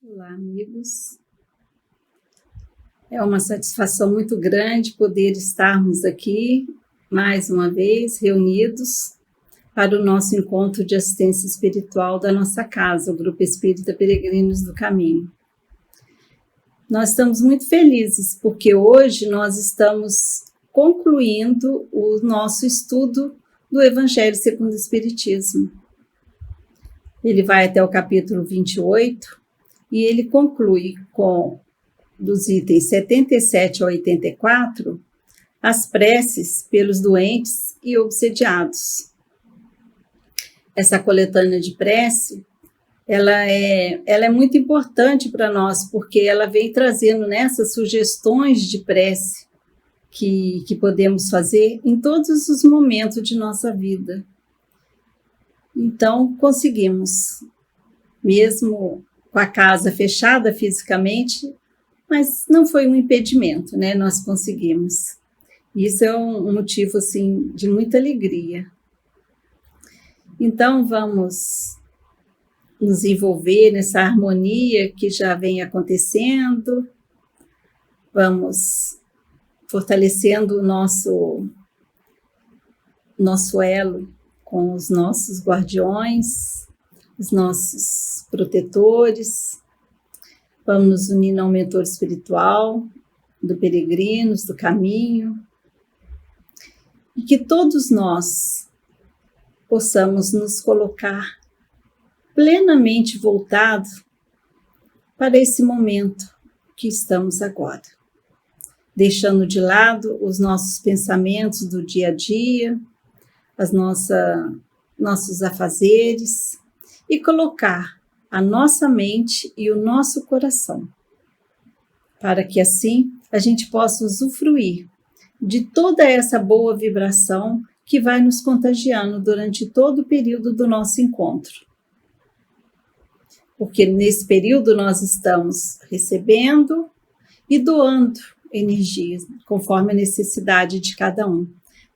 Olá, amigos. É uma satisfação muito grande poder estarmos aqui, mais uma vez, reunidos para o nosso encontro de assistência espiritual da nossa casa, o Grupo Espírita Peregrinos do Caminho. Nós estamos muito felizes, porque hoje nós estamos concluindo o nosso estudo do Evangelho segundo o Espiritismo. Ele vai até o capítulo 28, e ele conclui com, dos itens 77 a 84, as preces pelos doentes e obsediados. Essa coletânea de prece, ela é muito importante para nós, porque ela vem trazendo nessas sugestões de prece que podemos fazer em todos os momentos de nossa vida. Então, conseguimos, mesmo com a casa fechada fisicamente, mas não foi um impedimento, né? Nós conseguimos. Isso é um motivo, assim, de muita alegria. Então, vamos nos envolver nessa harmonia que já vem acontecendo, vamos fortalecendo o nosso elo com os nossos guardiões, os nossos protetores, vamos nos unir ao mentor espiritual, do Peregrinos, do Caminho, e que todos nós possamos nos colocar plenamente voltados para esse momento que estamos agora, deixando de lado os nossos pensamentos do dia a dia, nossos afazeres, e colocar a nossa mente e o nosso coração, para que assim a gente possa usufruir de toda essa boa vibração que vai nos contagiando durante todo o período do nosso encontro. Porque nesse período nós estamos recebendo e doando energias, conforme a necessidade de cada um.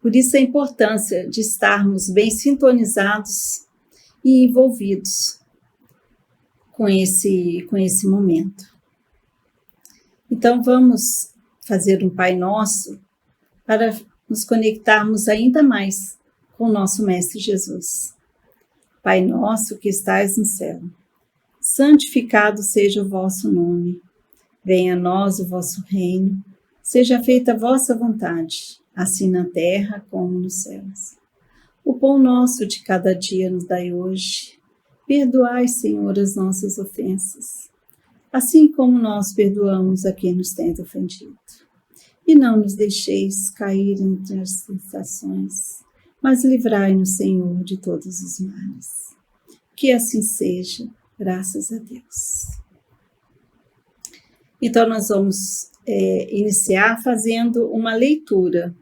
Por isso a importância de estarmos bem sintonizados e envolvidos com esse momento. Então vamos fazer um Pai Nosso para nos conectarmos ainda mais com o nosso Mestre Jesus. Pai nosso que estais no céu, santificado seja o vosso nome. Venha a nós o vosso reino. Seja feita a vossa vontade, assim na terra como nos céus. O pão nosso de cada dia nos dai hoje. Perdoai, Senhor, as nossas ofensas, assim como nós perdoamos a quem nos tem ofendido. E não nos deixeis cair entre as tentações, mas livrai-nos, Senhor, de todos os males. Que assim seja, graças a Deus. Então, nós vamos iniciar fazendo uma leitura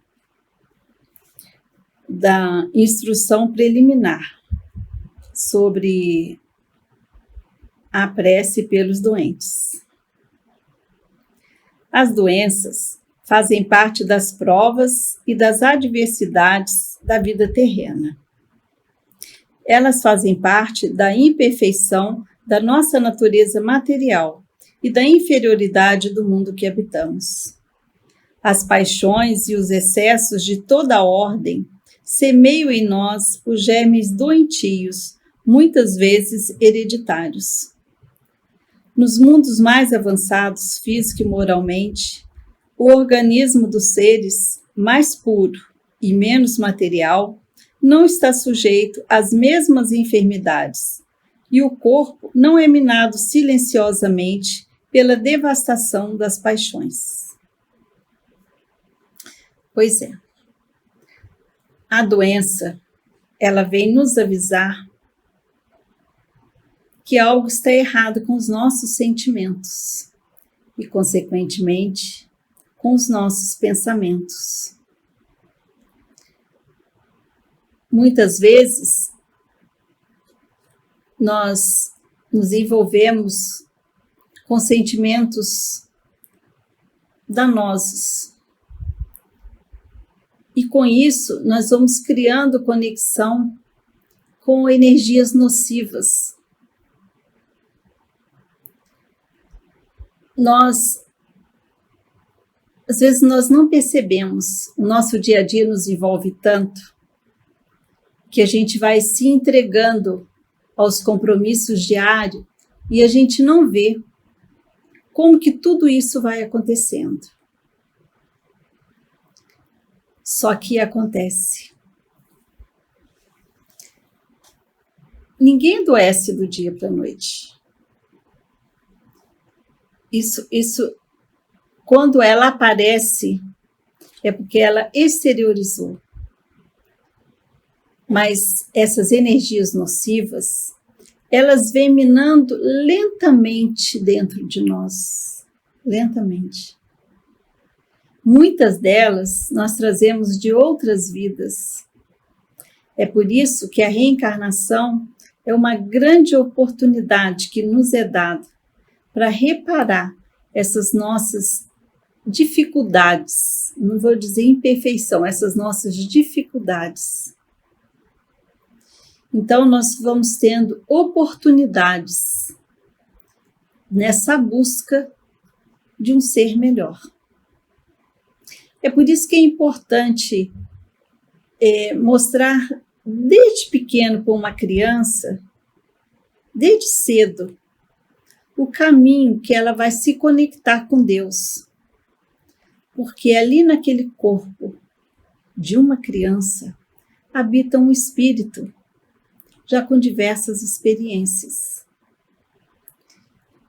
da instrução preliminar sobre a prece pelos doentes. As doenças fazem parte das provas e das adversidades da vida terrena. Elas fazem parte da imperfeição da nossa natureza material e da inferioridade do mundo que habitamos. As paixões e os excessos de toda ordem semeiam em nós os germes doentios, muitas vezes hereditários. Nos mundos mais avançados, físico e moralmente, o organismo dos seres, mais puro e menos material, não está sujeito às mesmas enfermidades, e o corpo não é minado silenciosamente pela devastação das paixões. Pois é, a doença, ela vem nos avisar que algo está errado com os nossos sentimentos e, consequentemente, com os nossos pensamentos. Muitas vezes, nós nos envolvemos com sentimentos danosos. E com isso, nós vamos criando conexão com energias nocivas. às vezes nós não percebemos, o nosso dia a dia nos envolve tanto, que a gente vai se entregando aos compromissos diários e a gente não vê como que tudo isso vai acontecendo. Só que acontece. Ninguém adoece do dia para a noite. Isso, quando ela aparece, é porque ela exteriorizou. Mas essas energias nocivas, elas vêm minando lentamente dentro de nós. Lentamente. Muitas delas nós trazemos de outras vidas. É por isso que a reencarnação é uma grande oportunidade que nos é dada para reparar essas nossas dificuldades, não vou dizer imperfeição, essas nossas dificuldades. Então, nós vamos tendo oportunidades nessa busca de um ser melhor. É por isso que é importante mostrar desde pequeno para uma criança, desde cedo, o caminho que ela vai se conectar com Deus. Porque ali naquele corpo de uma criança habita um espírito, já com diversas experiências.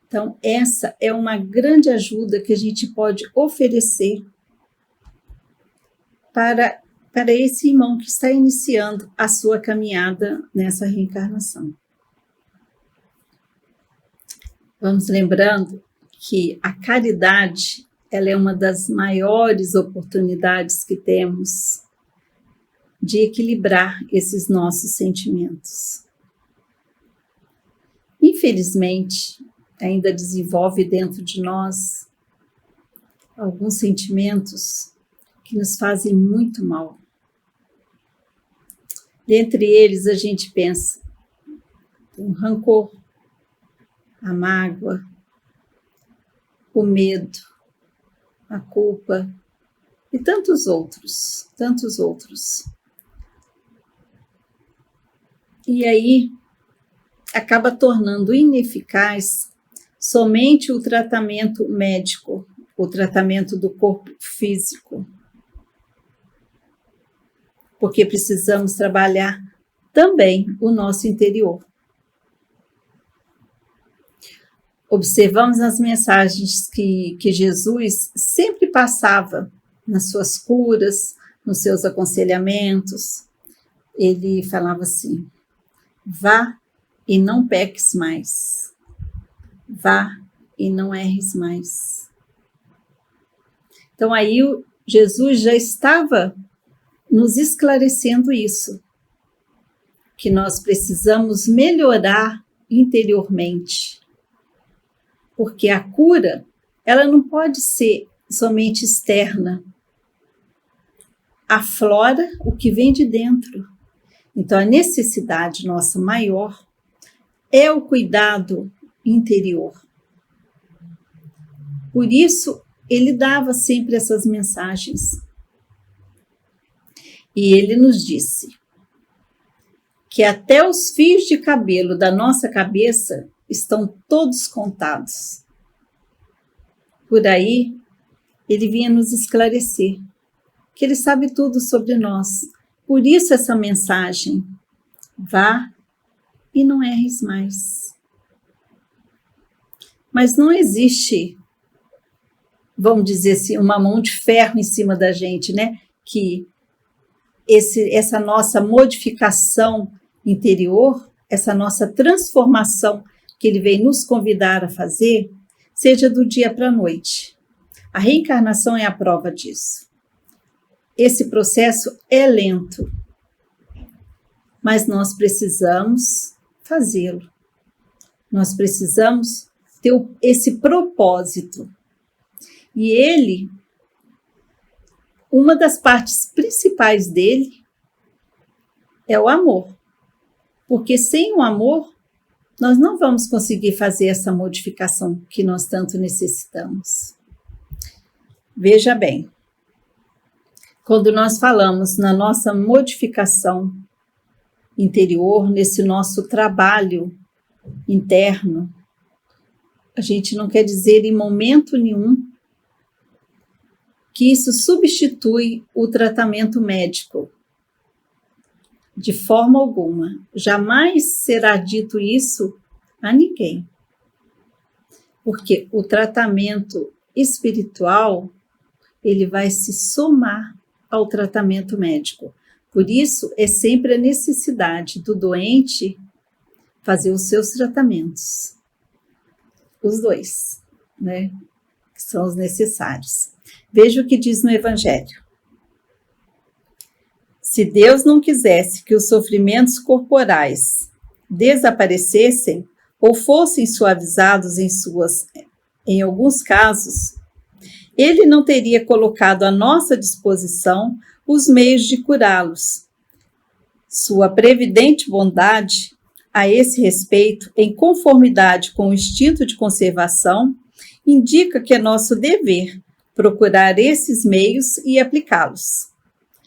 Então, essa é uma grande ajuda que a gente pode oferecer para esse irmão que está iniciando a sua caminhada nessa reencarnação. Vamos lembrando que a caridade, ela é uma das maiores oportunidades que temos de equilibrar esses nossos sentimentos. Infelizmente, ainda desenvolve dentro de nós alguns sentimentos que nos fazem muito mal. Dentre eles, a gente pensa o rancor, a mágoa, o medo, a culpa e tantos outros, tantos outros. E aí, acaba tornando ineficaz somente o tratamento médico, o tratamento do corpo físico. Porque precisamos trabalhar também o nosso interior. Observamos as mensagens que Jesus sempre passava nas suas curas, nos seus aconselhamentos. Ele falava assim: vá e não peques mais. Vá e não erres mais. Então aí Jesus já estava nos esclarecendo isso, que nós precisamos melhorar interiormente, porque a cura, ela não pode ser somente externa, aflora o que vem de dentro. Então a necessidade nossa maior é o cuidado interior. Por isso, ele dava sempre essas mensagens. E ele nos disse que até os fios de cabelo da nossa cabeça estão todos contados. Por aí, ele vinha nos esclarecer que ele sabe tudo sobre nós. Por isso essa mensagem: vá e não erres mais. Mas não existe, vamos dizer assim, uma mão de ferro em cima da gente, né? Que essa nossa modificação interior, essa nossa transformação que ele vem nos convidar a fazer, seja do dia para a noite. A reencarnação é a prova disso. Esse processo é lento, mas nós precisamos fazê-lo. Nós precisamos ter esse propósito. E ele, uma das partes principais dele é o amor. Porque sem o amor, nós não vamos conseguir fazer essa modificação que nós tanto necessitamos. Veja bem, quando nós falamos na nossa modificação interior, nesse nosso trabalho interno, a gente não quer dizer em momento nenhum que isso substitui o tratamento médico. De forma alguma. Jamais será dito isso a ninguém. Porque o tratamento espiritual, ele vai se somar ao tratamento médico. Por isso, é sempre a necessidade do doente fazer os seus tratamentos. Os dois, né? Que são os necessários. Veja o que diz no Evangelho. Se Deus não quisesse que os sofrimentos corporais desaparecessem ou fossem suavizados em alguns casos, Ele não teria colocado à nossa disposição os meios de curá-los. Sua previdente bondade, a esse respeito, em conformidade com o instinto de conservação, indica que é nosso dever procurar esses meios e aplicá-los.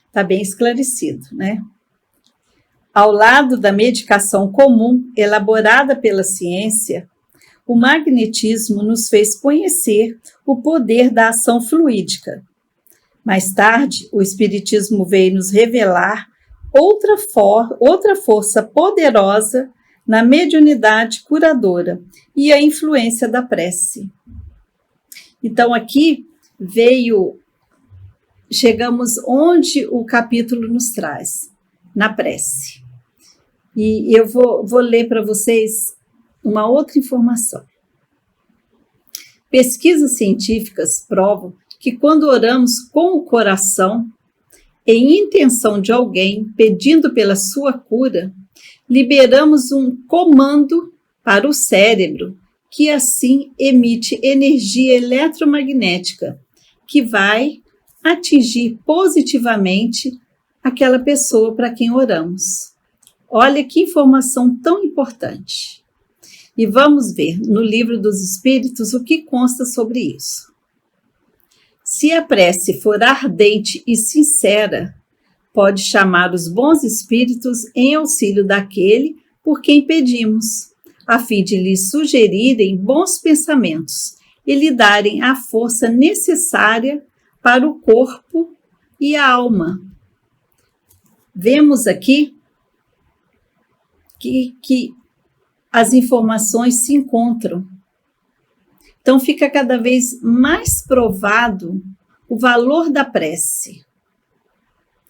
Está bem esclarecido, né? Ao lado da medicação comum elaborada pela ciência, o magnetismo nos fez conhecer o poder da ação fluídica. Mais tarde, o espiritismo veio nos revelar outra força poderosa na mediunidade curadora e a influência da prece. Então, aqui chegamos onde o capítulo nos traz, na prece. E eu vou ler para vocês uma outra informação. Pesquisas científicas provam que quando oramos com o coração, em intenção de alguém pedindo pela sua cura, liberamos um comando para o cérebro, que assim emite energia eletromagnética, que vai atingir positivamente aquela pessoa para quem oramos. Olha que informação tão importante. E vamos ver no Livro dos Espíritos o que consta sobre isso. Se a prece for ardente e sincera, pode chamar os bons espíritos em auxílio daquele por quem pedimos, a fim de lhes sugerirem bons pensamentos e lhe darem a força necessária para o corpo e a alma. Vemos aqui que as informações se encontram. Então, fica cada vez mais provado o valor da prece,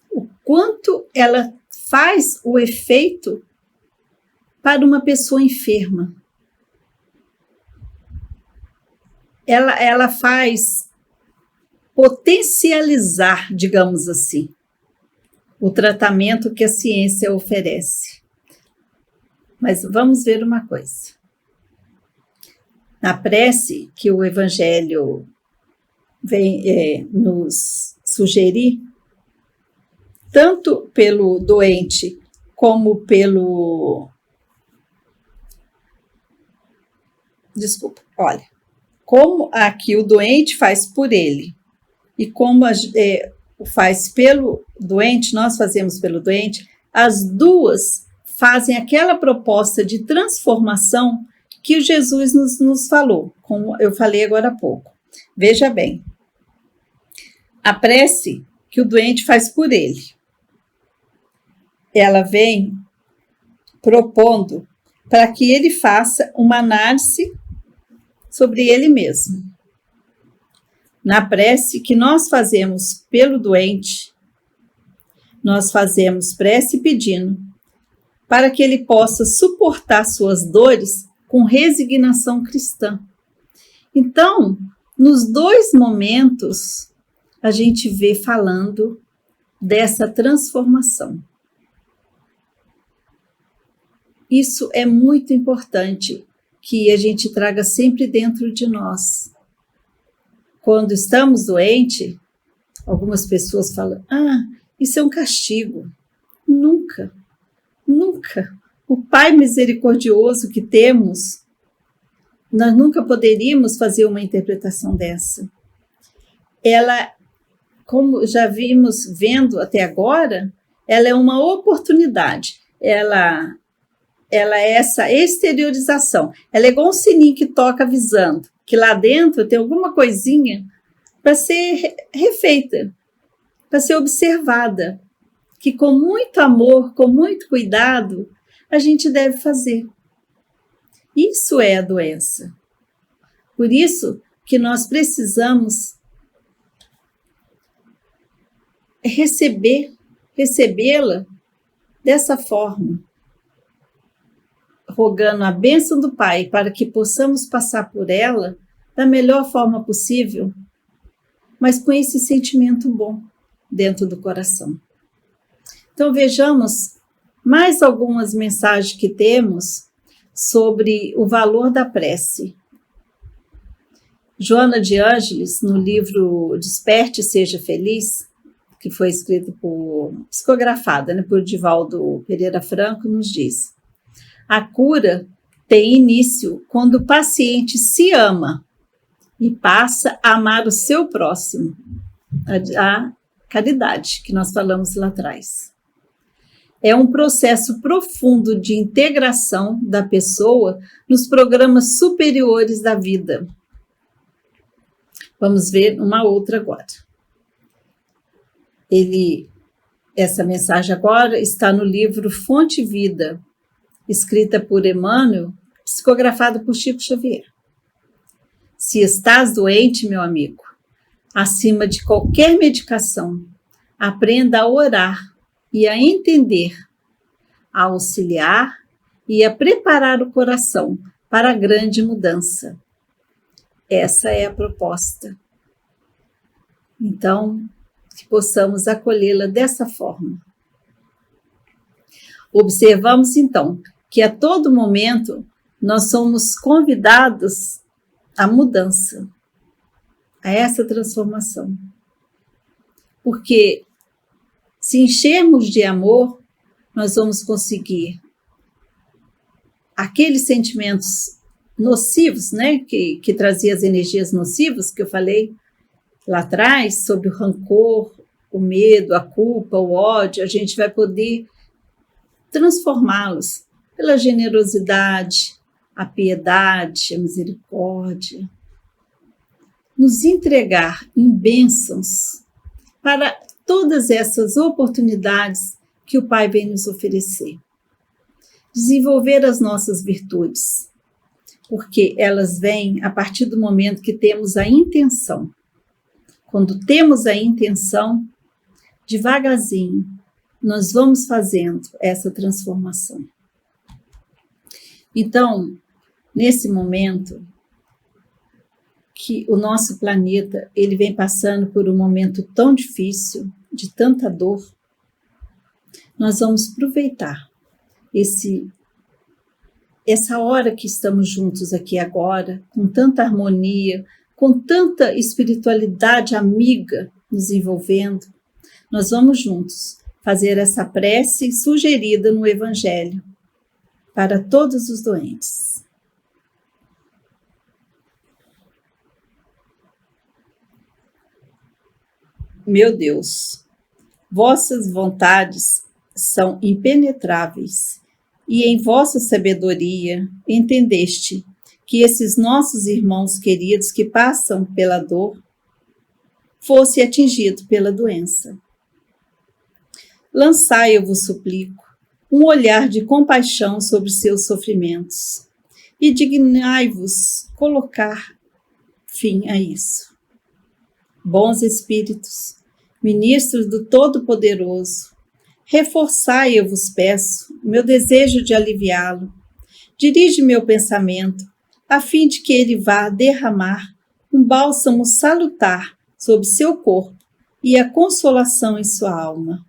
o quanto ela faz o efeito para uma pessoa enferma. Ela faz potencializar, digamos assim, o tratamento que a ciência oferece. Mas vamos ver uma coisa. Na prece que o Evangelho vem nos sugerir, tanto pelo doente como como aqui o doente faz por ele e como faz pelo doente, nós fazemos pelo doente, as duas fazem aquela proposta de transformação que Jesus nos falou, como eu falei agora há pouco. Veja bem, a prece que o doente faz por ele, ela vem propondo para que ele faça uma análise sobre ele mesmo. Na prece que nós fazemos pelo doente, nós fazemos prece pedindo para que ele possa suportar suas dores com resignação cristã. Então, nos dois momentos, a gente vê falando dessa transformação. Isso é muito importante que a gente traga sempre dentro de nós. Quando estamos doentes, algumas pessoas falam, isso é um castigo. Nunca, nunca. o Pai misericordioso que temos, nós nunca poderíamos fazer uma interpretação dessa. Ela, como já vendo até agora, ela é uma oportunidade. Ela é essa exteriorização. Ela é igual um sininho que toca avisando que lá dentro tem alguma coisinha para ser refeita, para ser observada, que com muito amor, com muito cuidado, a gente deve fazer. Isso é a doença. Por isso que nós precisamos recebê-la dessa forma, rogando a bênção do Pai para que possamos passar por ela da melhor forma possível, mas com esse sentimento bom dentro do coração. Então vejamos mais algumas mensagens que temos sobre o valor da prece. Joana de Ângeles, no livro Desperte e Seja Feliz, que foi escrito psicografada, por Divaldo Pereira Franco, nos diz: a cura tem início quando o paciente se ama e passa a amar o seu próximo, a caridade que nós falamos lá atrás. É um processo profundo de integração da pessoa nos programas superiores da vida. Vamos ver uma outra agora. Essa mensagem agora está no livro Fonte Vida, escrita por Emmanuel, psicografada por Chico Xavier. Se estás doente, meu amigo, acima de qualquer medicação, aprenda a orar e a entender, a auxiliar e a preparar o coração para a grande mudança. Essa é a proposta. Então, que possamos acolhê-la dessa forma. Observamos, então, que a todo momento nós somos convidados à mudança, a essa transformação. Porque se enchermos de amor, nós vamos conseguir aqueles sentimentos nocivos, né, que trazia as energias nocivas que eu falei lá atrás, sobre o rancor, o medo, a culpa, o ódio, a gente vai poder transformá-los pela generosidade, a piedade, a misericórdia, nos entregar em bênçãos para todas essas oportunidades que o Pai vem nos oferecer. Desenvolver as nossas virtudes, porque elas vêm a partir do momento que temos a intenção. Quando temos a intenção, devagarzinho, nós vamos fazendo essa transformação. Então, nesse momento que o nosso planeta ele vem passando por um momento tão difícil, de tanta dor, nós vamos aproveitar essa hora que estamos juntos aqui agora, com tanta harmonia, com tanta espiritualidade amiga nos envolvendo, nós vamos juntos fazer essa prece sugerida no Evangelho para todos os doentes. Meu Deus, vossas vontades são impenetráveis, e em vossa sabedoria entendeste que esses nossos irmãos queridos que passam pela dor fosse atingido pela doença. Lançai, eu vos suplico, um olhar de compaixão sobre seus sofrimentos e dignai-vos colocar fim a isso. Bons espíritos, ministros do Todo-Poderoso, reforçai, eu vos peço, meu desejo de aliviá-lo. Dirige meu pensamento, a fim de que ele vá derramar um bálsamo salutar sobre seu corpo e a consolação em sua alma.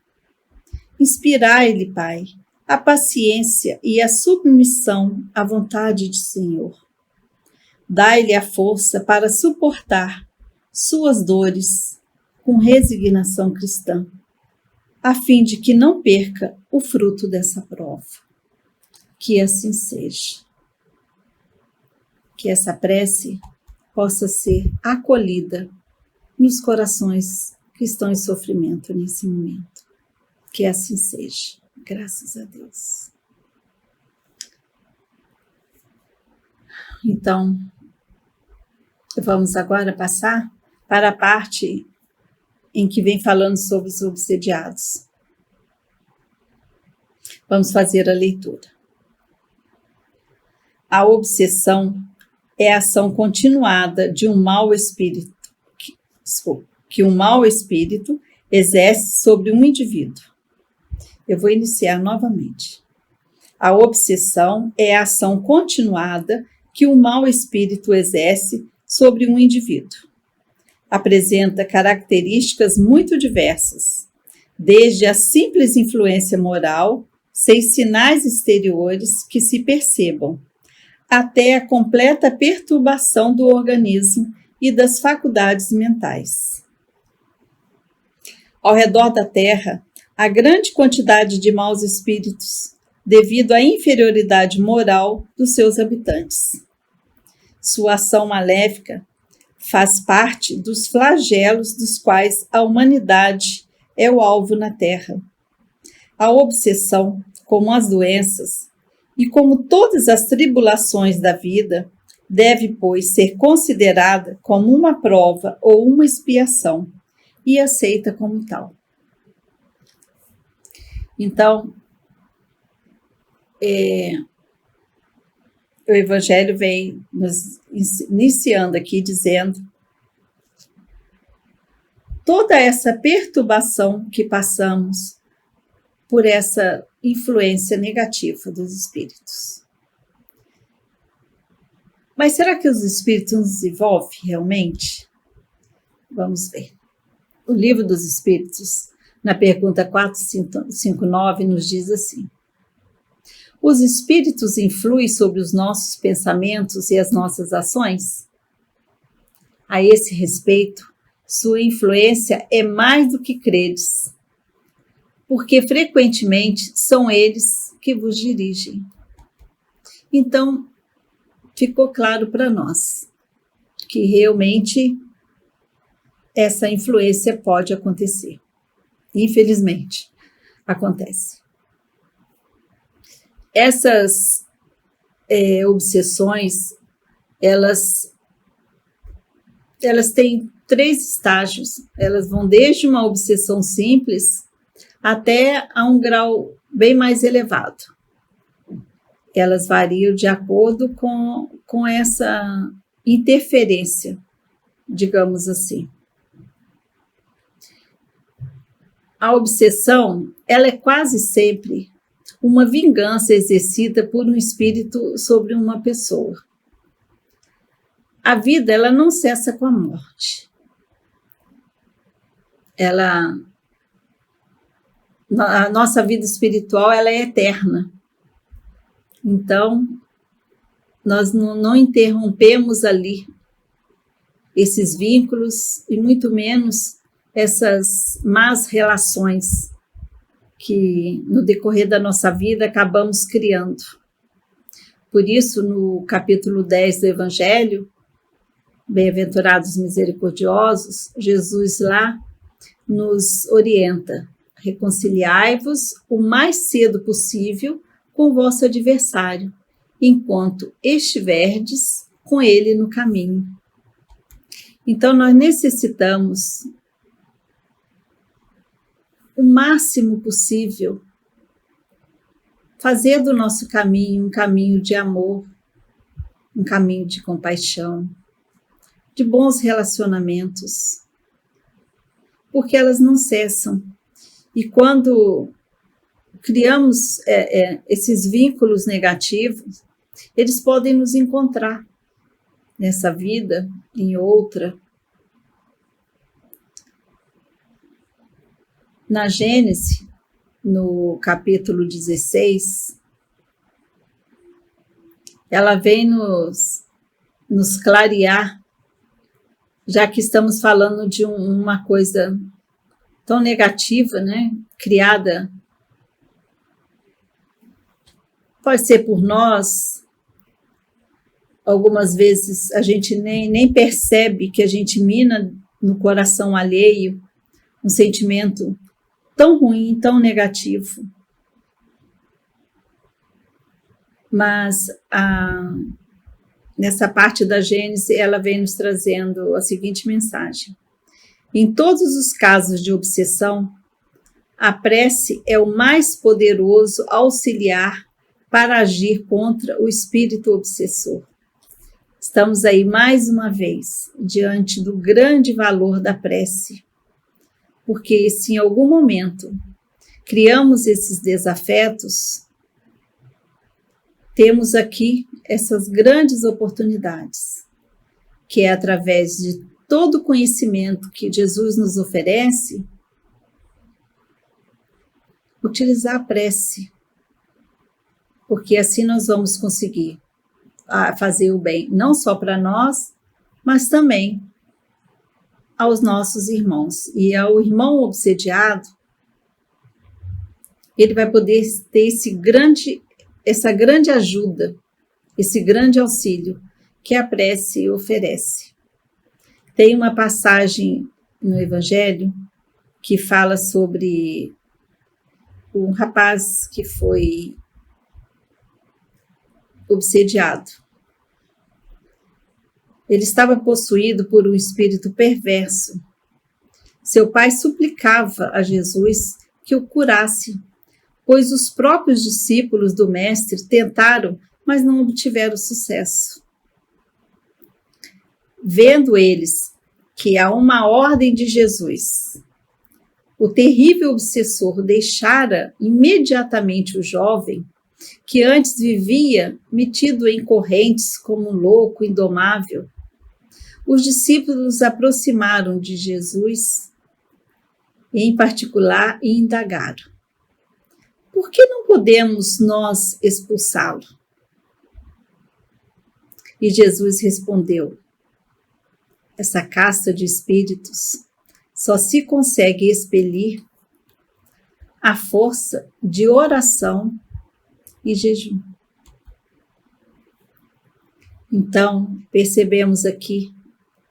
Inspirai-lhe, Pai, a paciência e a submissão à vontade do Senhor. Dai-lhe a força para suportar suas dores com resignação cristã, a fim de que não perca o fruto dessa prova. Que assim seja. Que essa prece possa ser acolhida nos corações que estão em sofrimento nesse momento. Que assim seja. Graças a Deus. Então, vamos agora passar para a parte em que vem falando sobre os obsediados. Vamos fazer a leitura. A obsessão é a ação continuada de um mau espírito, que um mau espírito exerce sobre um indivíduo. Eu vou iniciar novamente. A obsessão é a ação continuada que um mau espírito exerce sobre um indivíduo. Apresenta características muito diversas, desde a simples influência moral, sem sinais exteriores que se percebam, até a completa perturbação do organismo e das faculdades mentais. Ao redor da Terra, há grande quantidade de maus espíritos, devido à inferioridade moral dos seus habitantes. Sua ação maléfica faz parte dos flagelos dos quais a humanidade é o alvo na Terra. A obsessão, como as doenças, e como todas as tribulações da vida, deve, pois, ser considerada como uma prova ou uma expiação e aceita como tal. Então, o Evangelho vem nos iniciando aqui dizendo toda essa perturbação que passamos por essa influência negativa dos espíritos. Mas será que os espíritos nos envolvem realmente? Vamos ver. O Livro dos Espíritos, na pergunta 459, nos diz assim: os espíritos influem sobre os nossos pensamentos e as nossas ações? A esse respeito, sua influência é mais do que credes, porque frequentemente são eles que vos dirigem. Então, ficou claro para nós que realmente essa influência pode acontecer. Infelizmente, acontece. Essas obsessões, elas têm 3 estágios. Elas vão desde uma obsessão simples até a um grau bem mais elevado. Elas variam de acordo com essa interferência, digamos assim. A obsessão, ela é quase sempre uma vingança exercida por um espírito sobre uma pessoa. A vida, ela não cessa com a morte. A nossa vida espiritual, ela é eterna. Então, nós não interrompemos ali esses vínculos e muito menos essas más relações que no decorrer da nossa vida acabamos criando. Por isso, no capítulo 10 do Evangelho, Bem-aventurados misericordiosos, Jesus lá nos orienta: reconciliai-vos o mais cedo possível com o vosso adversário, enquanto estiverdes com ele no caminho. Então, nós necessitamos o máximo possível fazer do nosso caminho um caminho de amor, um caminho de compaixão, de bons relacionamentos, porque elas não cessam. E quando criamos esses vínculos negativos, eles podem nos encontrar nessa vida, em outra. Na Gênesis, no capítulo 16, ela vem nos clarear, já que estamos falando de uma coisa tão negativa, né? Criada pode ser por nós. Algumas vezes a gente nem percebe que a gente mina no coração alheio um sentimento tão ruim, tão negativo. Mas nessa parte da Gênesis, ela vem nos trazendo a seguinte mensagem. Em todos os casos de obsessão, a prece é o mais poderoso auxiliar para agir contra o espírito obsessor. Estamos aí mais uma vez diante do grande valor da prece, porque se em algum momento criamos esses desafetos, temos aqui essas grandes oportunidades, que é através de todo o conhecimento que Jesus nos oferece, utilizar a prece, porque assim nós vamos conseguir fazer o bem, não só para nós, mas também aos nossos irmãos. E ao irmão obsediado, ele vai poder ter essa grande ajuda, esse grande auxílio que a prece oferece. Tem uma passagem no Evangelho que fala sobre um rapaz que foi obsediado. Ele estava possuído por um espírito perverso. Seu pai suplicava a Jesus que o curasse, pois os próprios discípulos do mestre tentaram, mas não obtiveram sucesso. Vendo eles que há uma ordem de Jesus, o terrível obsessor deixara imediatamente o jovem, que antes vivia metido em correntes como um louco indomável. Os discípulos aproximaram de Jesus, em particular, e indagaram: por que não podemos nós expulsá-lo? E Jesus respondeu: essa casta de espíritos só se consegue expelir à força de oração e jejum. Então, percebemos aqui,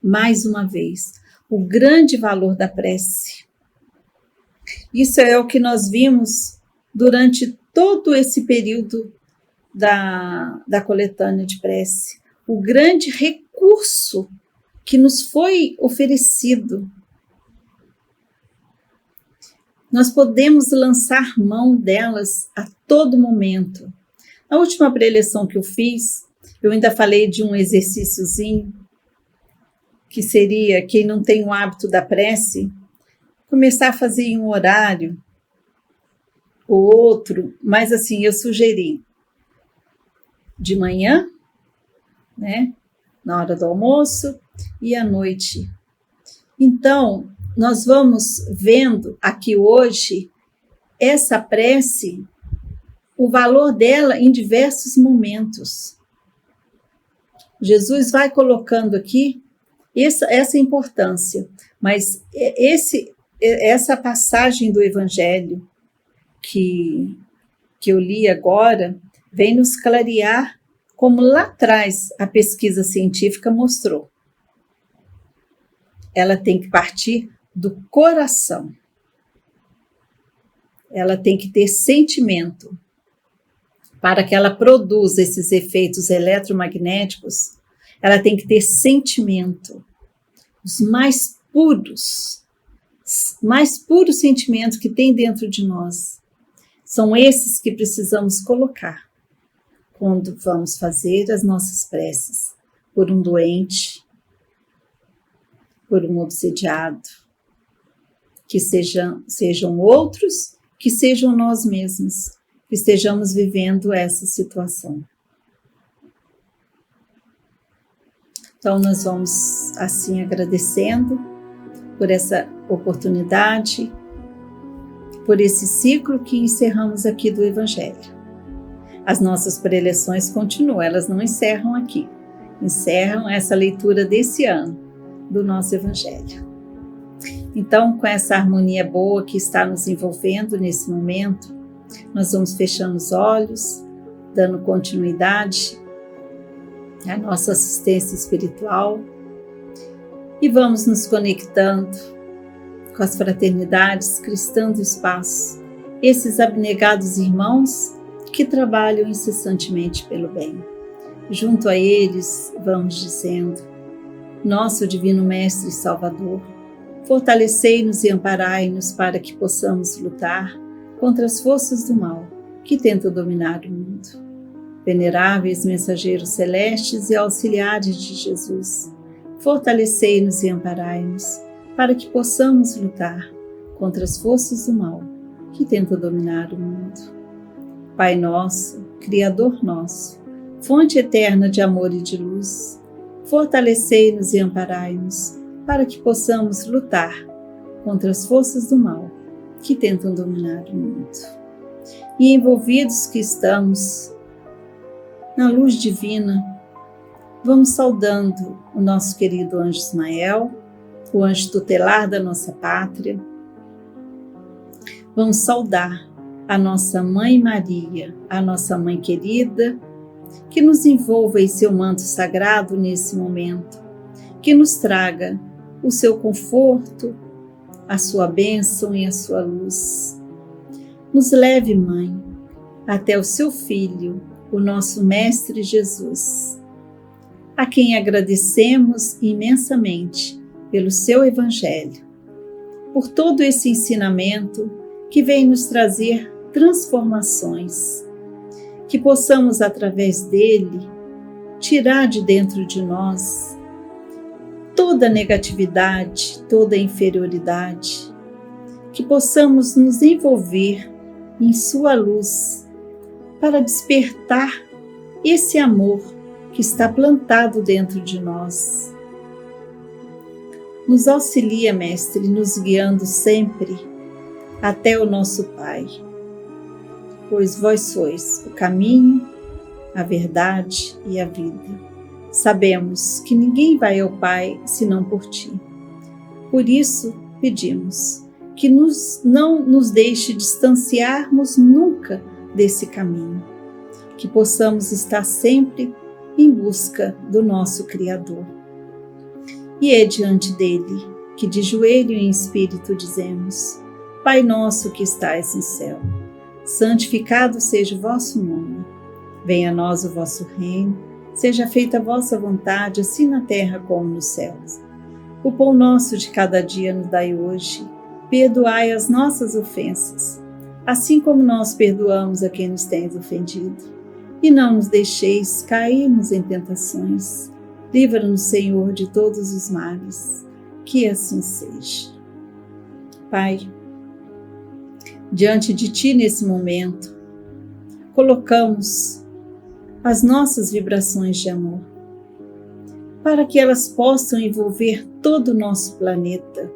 mais uma vez, o grande valor da prece. Isso é o que nós vimos durante todo esse período da coletânea de prece. O grande recurso que nos foi oferecido. Nós podemos lançar mão delas a todo momento. Na última preleção que eu fiz, eu ainda falei de um exercíciozinho, que seria, quem não tem o hábito da prece, começar a fazer em um horário ou outro, mas assim, eu sugeri de manhã, né, na hora do almoço e à noite. Então, nós vamos vendo aqui hoje essa prece, o valor dela em diversos momentos. Jesus vai colocando aqui essa importância, mas essa passagem do Evangelho que eu li agora vem nos clarear como lá atrás a pesquisa científica mostrou. Ela tem que partir do coração. Ela tem que ter sentimento. Para que ela produza esses efeitos eletromagnéticos, ela tem que ter sentimento. Os mais puros sentimentos que tem dentro de nós. São esses que precisamos colocar quando vamos fazer as nossas preces por um doente, por um obsediado, que sejam outros, que sejam nós mesmos, que estejamos vivendo essa situação. Então, nós vamos assim agradecendo por essa oportunidade, por esse ciclo que encerramos aqui do Evangelho. As nossas preleções continuam, elas não encerram aqui, encerram essa leitura desse ano do nosso Evangelho. Então, com essa harmonia boa que está nos envolvendo nesse momento, nós vamos fechando os olhos, dando continuidade à nossa assistência espiritual e vamos nos conectando com as fraternidades cristãs do espaço, esses abnegados irmãos que trabalham incessantemente pelo bem. Junto a eles, vamos dizendo: nosso Divino Mestre e Salvador, fortalecei-nos e amparai-nos para que possamos lutar contra as forças do mal que tentam dominar o mundo. Veneráveis mensageiros celestes e auxiliares de Jesus, fortalecei-nos e amparai-nos para que possamos lutar contra as forças do mal que tentam dominar o mundo. Pai nosso, Criador nosso, fonte eterna de amor e de luz, fortalecei-nos e amparai-nos para que possamos lutar contra as forças do mal que tentam dominar o mundo. E envolvidos que estamos na luz divina, vamos saudando o nosso querido anjo Ismael, o anjo tutelar da nossa pátria. Vamos saudar a nossa Mãe Maria, a nossa Mãe querida, que nos envolva em seu manto sagrado nesse momento, que nos traga o seu conforto, a sua bênção e a sua luz. Nos leve, Mãe, até o seu Filho, o nosso Mestre Jesus, a quem agradecemos imensamente pelo seu Evangelho, por todo esse ensinamento que vem nos trazer transformações, que possamos, através dele, tirar de dentro de nós toda negatividade, toda inferioridade, que possamos nos envolver em sua luz para despertar esse amor que está plantado dentro de nós. Nos auxilia, Mestre, nos guiando sempre até o nosso Pai, pois vós sois o caminho, a verdade e a vida. Sabemos que ninguém vai ao Pai senão por ti. Por isso, pedimos que não nos deixe distanciarmos nunca desse caminho, que possamos estar sempre em busca do nosso Criador. E é diante dele que de joelho e em espírito dizemos: Pai nosso que estais no céu, santificado seja o vosso nome. Venha a nós o vosso reino, seja feita a vossa vontade, assim na terra como nos céus. O pão nosso de cada dia nos dai hoje, perdoai as nossas ofensas, assim como nós perdoamos a quem nos tem ofendido. E não nos deixeis cairmos em tentações. Livra-nos, Senhor, de todos os males. Que assim seja. Pai, diante de Ti nesse momento, colocamos as nossas vibrações de amor, para que elas possam envolver todo o nosso planeta.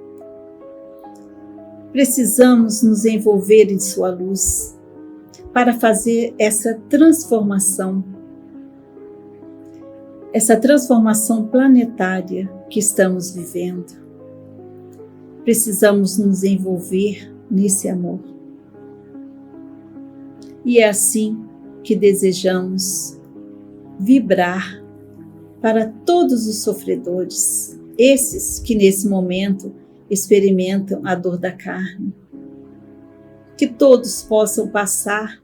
Precisamos nos envolver em Sua luz para fazer essa transformação planetária que estamos vivendo. Precisamos nos envolver nesse amor. E é assim que desejamos vibrar para todos os sofredores, esses que nesse momento experimentam a dor da carne. Que todos possam passar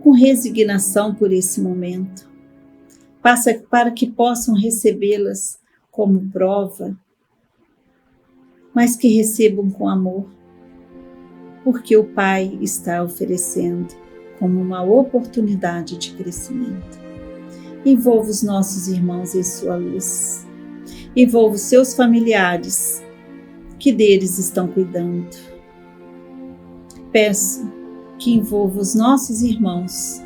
com resignação por esse momento, para que possam recebê-las como prova, mas que recebam com amor, porque o Pai está oferecendo como uma oportunidade de crescimento. Envolva os nossos irmãos em sua luz, envolva os seus familiares que deles estão cuidando. Peço que envolva os nossos irmãos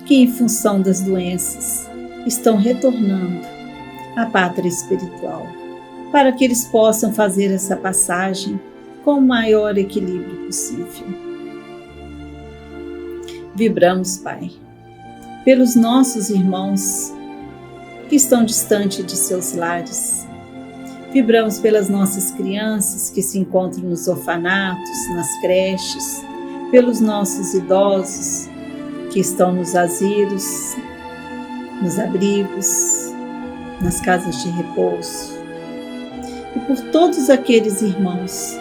que, em função das doenças, estão retornando à pátria espiritual, para que eles possam fazer essa passagem com o maior equilíbrio possível. Vibramos, Pai, pelos nossos irmãos que estão distantes de seus lares. Vibramos pelas nossas crianças que se encontram nos orfanatos, nas creches, pelos nossos idosos, que estão nos asilos, nos abrigos, nas casas de repouso, e por todos aqueles irmãos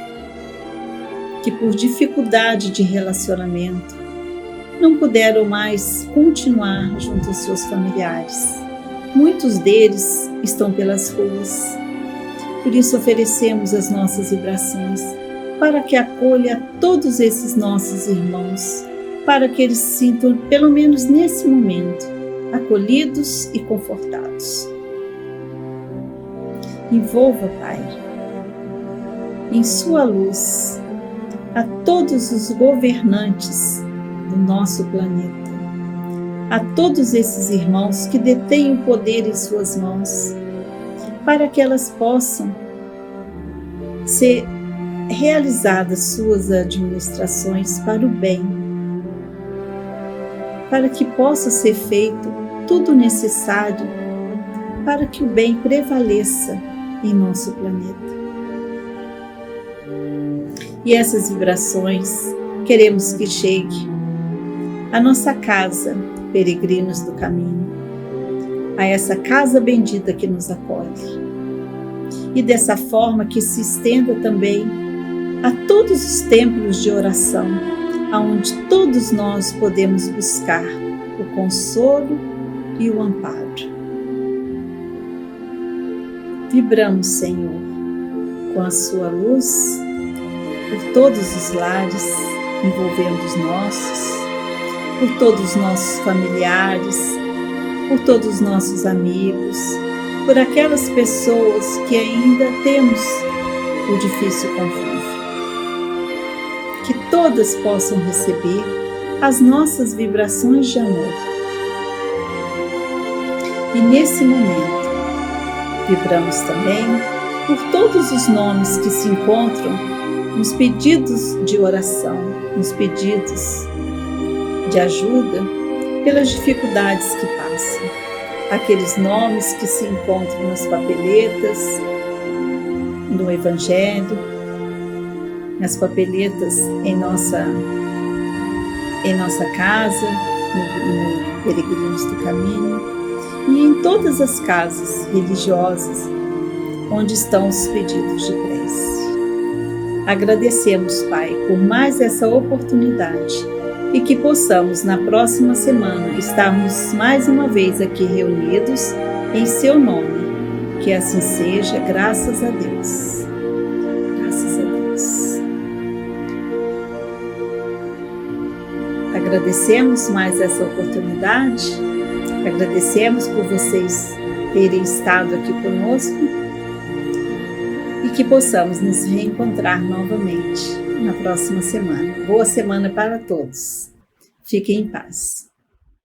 que, por dificuldade de relacionamento, não puderam mais continuar junto aos seus familiares. Muitos deles estão pelas ruas. Por isso oferecemos as nossas vibrações para que acolha todos esses nossos irmãos, para que eles se sintam, pelo menos nesse momento, acolhidos e confortados. Envolva, Pai, em sua luz a todos os governantes do nosso planeta, a todos esses irmãos que detêm o poder em suas mãos, para que elas possam ser realizadas suas administrações para o bem, para que possa ser feito tudo necessário para que o bem prevaleça em nosso planeta. E essas vibrações queremos que chegue à nossa casa, peregrinos do caminho, a essa casa bendita que nos acolhe. E dessa forma que se estenda também a todos os templos de oração, aonde todos nós podemos buscar o consolo e o amparo. Vibramos, Senhor, com a sua luz por todos os lares, envolvendo os nossos, por todos os nossos familiares, por todos os nossos amigos, por aquelas pessoas que ainda temos o difícil convívio. Que todas possam receber as nossas vibrações de amor. E nesse momento, vibramos também por todos os nomes que se encontram nos pedidos de oração, nos pedidos de ajuda pelas dificuldades que passam. Aqueles nomes que se encontram nas papeletas, no Evangelho, nas papeletas em nossa casa, no Peregrinos do Caminho, e em todas as casas religiosas onde estão os pedidos de prece. Agradecemos, Pai, por mais essa oportunidade e que possamos, na próxima semana, estarmos mais uma vez aqui reunidos em Seu nome. Que assim seja, graças a Deus. Graças a Deus. Agradecemos mais essa oportunidade, agradecemos por vocês terem estado aqui conosco e que possamos nos reencontrar novamente na próxima semana. Boa semana para todos. Fiquem em paz.